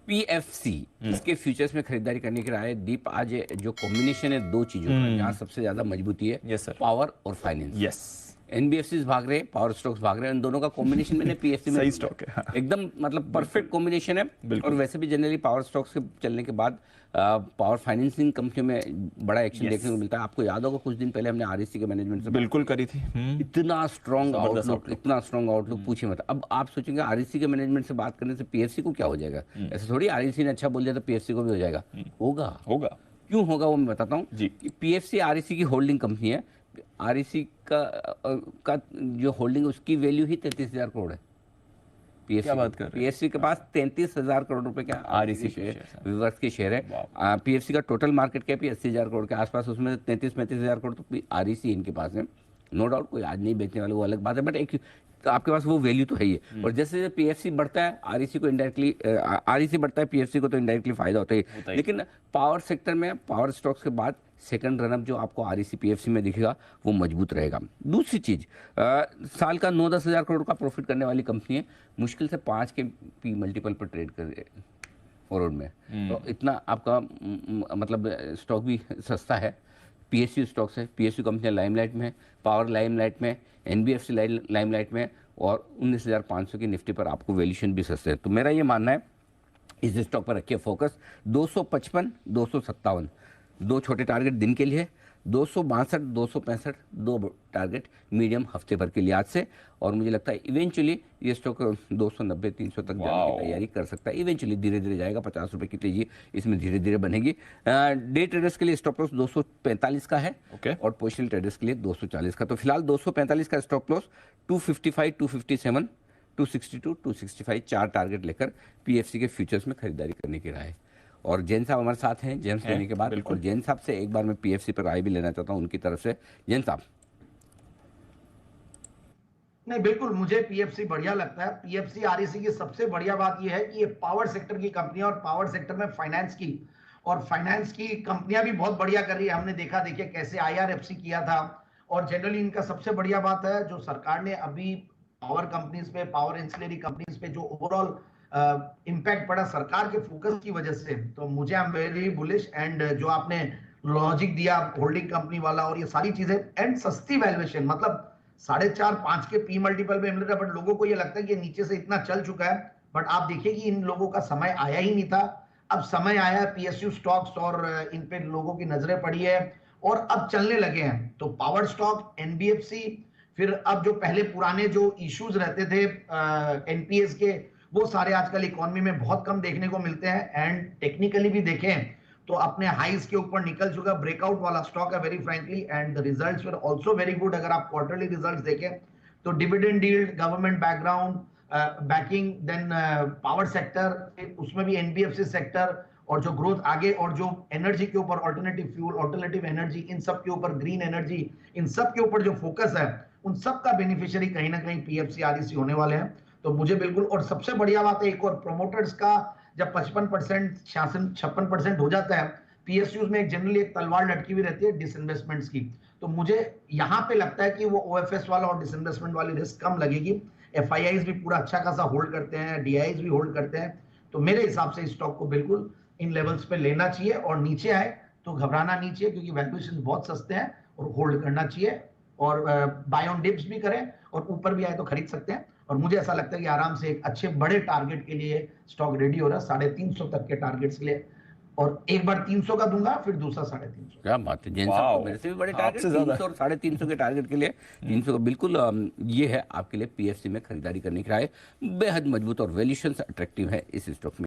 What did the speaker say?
PFC, इसके futures में खरीदारी करने की राय है। दीप, आज जो कॉम्बिनेशन है दो चीजों का, जहाँ सबसे ज्यादा मजबूती है, यस सर, पावर और फाइनेंस। यस, एनबीएफसी भाग रहे, पावर स्टॉक्स भाग रहे हैं, इन दोनों का कॉम्बिनेशन मैंने पीएफसी में सही स्टॉक है, हाँ। एकदम मतलब परफेक्ट कॉम्बिनेशन है। बिल्कुल। और वैसे भी जनरली पावर स्टॉक्स के चलने के बाद पावर फाइनेंसिंग कंपनियों में बड़ा एक्शन देखने को मिलता है। आपको याद होगा कुछ दिन पहले हमने आरईसी के मैनेजमेंट से बिल्कुल करी थी। इतना स्ट्रॉन्ग जबरदस्त आउटलुक, इतना स्ट्रॉन्ग आउटलुक पूछिए मत। अब आप सोचेंगे आरईसी के मैनेजमेंट से बात करने से पीएफसी को क्या हो जाएगा? ऐसे थोड़ी आरईसी ने अच्छा बोल दिया तो पीएफसी को भी हो जाएगा। होगा, होगा। क्यों होगा वो मैं बताता हूँ। जी। कि पीएफसी आरईसी की होल्डिंग कंपनी है। आरईसी का जो होल्डिंग, उसकी वैल्यू ही 33,000 करोड़ है। क्या बात कर रहे हैं? पीएफसी के पास 33,000 करोड़ रुपए के आरईसी शेयर, विवर्स के शेयर है। पीएफसी का टोटल मार्केट कैप ही 80,000 करोड़ के आसपास, उसमें 33-35,000 करोड़ तो आरईसी इनके पास है। नो डाउट, कोई आज नहीं बेचने वाले, वो अलग बात है, बट एक तो आपके पास वो वैल्यू तो है ही है। और जैसे जैसे पीएफसी बढ़ता है, आरईसी को इनडायरेक्टली, आरईसी बढ़ता है, पीएफसी को तो इनडायरेक्टली फायदा होता है। लेकिन पावर सेक्टर में पावर स्टॉक्स के बाद सेकंड रनअप जो आपको आरईसी पीएफसी में दिखेगा वो मजबूत रहेगा। दूसरी चीज, साल का 9-10 हज़ार करोड़ का प्रॉफिट करने वाली कंपनी है, मुश्किल से 5 के पी मल्टीपल पर ट्रेड कर फॉरवर्ड में। तो इतना आपका मतलब स्टॉक भी सस्ता है। पीएसयू स्टॉक्स है, पीएसयू कंपनियां लाइमलाइट में है, पावर लाइमलाइट में, एनबीएफसी लाइमलाइट में, और 19,500 की निफ्टी पर आपको वैल्यूशन भी सस्ते है। तो मेरा ये मानना है इस स्टॉक पर रखिए फोकस। 255, 257 दो छोटे टारगेट दिन के लिए, 262, 265 दो टारगेट मीडियम हफ्ते भर के लिहाज से। और मुझे लगता है इवेंचुअली ये स्टॉक 290, 300 तक जाने की तैयारी कर सकता है। इवेंचुअली धीरे धीरे जाएगा, 50 रुपए की तेजी इसमें धीरे धीरे बनेगी। डे ट्रेडर्स के लिए स्टॉप लॉस 245 का है, और पोजिशनल ट्रेडर्स के लिए 240 का। तो फिलहाल 245 का स्टॉप लॉस, 255, 257, 262, 265 चार टारगेट लेकर पीएफसी के फ्यूचर्स में खरीदारी करने की राय है। और जैन साहब हमारे साथ हैं जेम्स लेने के बाद, और जैन साहब से एक बार मैं पीएफसी पर राय भी लेना चाहता हूं उनकी तरफ से। जैन साहब। नहीं, बिल्कुल मुझे पीएफसी बढ़िया लगता है। पीएफसी आरईसी की सबसे बढ़िया बात यह है कि ये पावर सेक्टर की कंपनी है, और पावर सेक्टर में फाइनेंस की कंपनियां भी बहुत बढ़िया कर रही है। हमने देखा, देखिए कैसे आईआरएफसी किया था। और जनरली इनका सबसे बढ़िया बात है जो सरकार ने अभी पावर कंपनीज पे, पावर इंसुलरी कंपनीज पे जो ओवरऑल इम्पैक्ट पड़ा सरकार के फोकस की वजह से, तो मुझे I am very bullish. And जो आपने लॉजिक दिया होल्डिंग कंपनी वाला और ये सारी चीजें, एंड सस्ती वैल्यूएशन, मतलब 4.5-5 के पी मल्टीपल पे मिल रहा है। बट लोगों को ये लगता है कि नीचे से इतना चल चुका है, बट आप देखिए कि इन लोगों का समय आया ही नहीं था। अब समय आया है पीएसयू स्टॉक्स, और इन पे लोगों की नजरें पड़ी है और अब चलने लगे हैं। तो पावर स्टॉक, एनबीएफसी, फिर अब जो पहले पुराने जो इश्यूज रहते थे एनपीएस के, वो सारे आजकल इकोनॉमी में बहुत कम देखने को मिलते हैं। एंड टेक्निकली भी देखें तो अपने हाइज के ऊपर निकल चुका ब्रेकआउट वाला स्टॉक है very frankly. And the results were also very good. अगर आप क्वार्टरली रिजल्ट्स देखें तो dividend yield, government background, backing, then power sector, उसमें भी एनबीएफसी सेक्टर, और जो ग्रोथ आगे, और जो एनर्जी के ऊपर, ऑल्टरनेटिव फ्यूल, ऑल्टरनेटिव एनर्जी, इन सब के ऊपर, ग्रीन एनर्जी, इन सब के ऊपर जो फोकस है, उन सब का बेनिफिशियरी कहीं ना कहीं पीएफसी आरईसी होने वाले हैं। तो मुझे बिल्कुल, और सबसे बढ़िया बात है एक और, प्रोमोटर्स का जब 55%, 56% हो जाता है, पीएसयूज में जनरली एक तलवार लटकी हुई रहती है डिसइन्वेस्टमेंट्स की। तो मुझे यहां पे लगता है कि वो ओएफएस वाला और डिसइन्वेस्टमेंट वाली रिस्क कम लगेगी। एफआईआईज भी पूरा अच्छा खासा होल्ड करते हैं, डीआईज भी होल्ड करते हैं। तो मेरे हिसाब से इस स्टॉक को बिल्कुल इन लेवल्स पे लेना चाहिए, और नीचे आए तो घबराना नहीं चाहिए, क्योंकि वैल्यूएशन बहुत सस्ते हैं, और होल्ड करना चाहिए। और बाय ऑन डिप्स भी करें, और ऊपर भी आए तो खरीद सकते हैं। और मुझे ऐसा लगता है कि आराम से एक अच्छे बड़े टारगेट के लिए स्टॉक रेडी हो रहा है, 350 तक के टारगेट्स के लिए। और एक बार 300 का दूंगा, फिर दूसरा 350। क्या बात है, जैन साहब को मेरे से भी बड़े टारगेट, 300 और 350 के टारगेट के लिए 300 का बिल्कुल। ये है आपके लिए पीएफसी में खरीदारी करने की राय। बेहद मजबूत और वैल्यूएशन अट्रैक्टिव है इस स्टॉक में।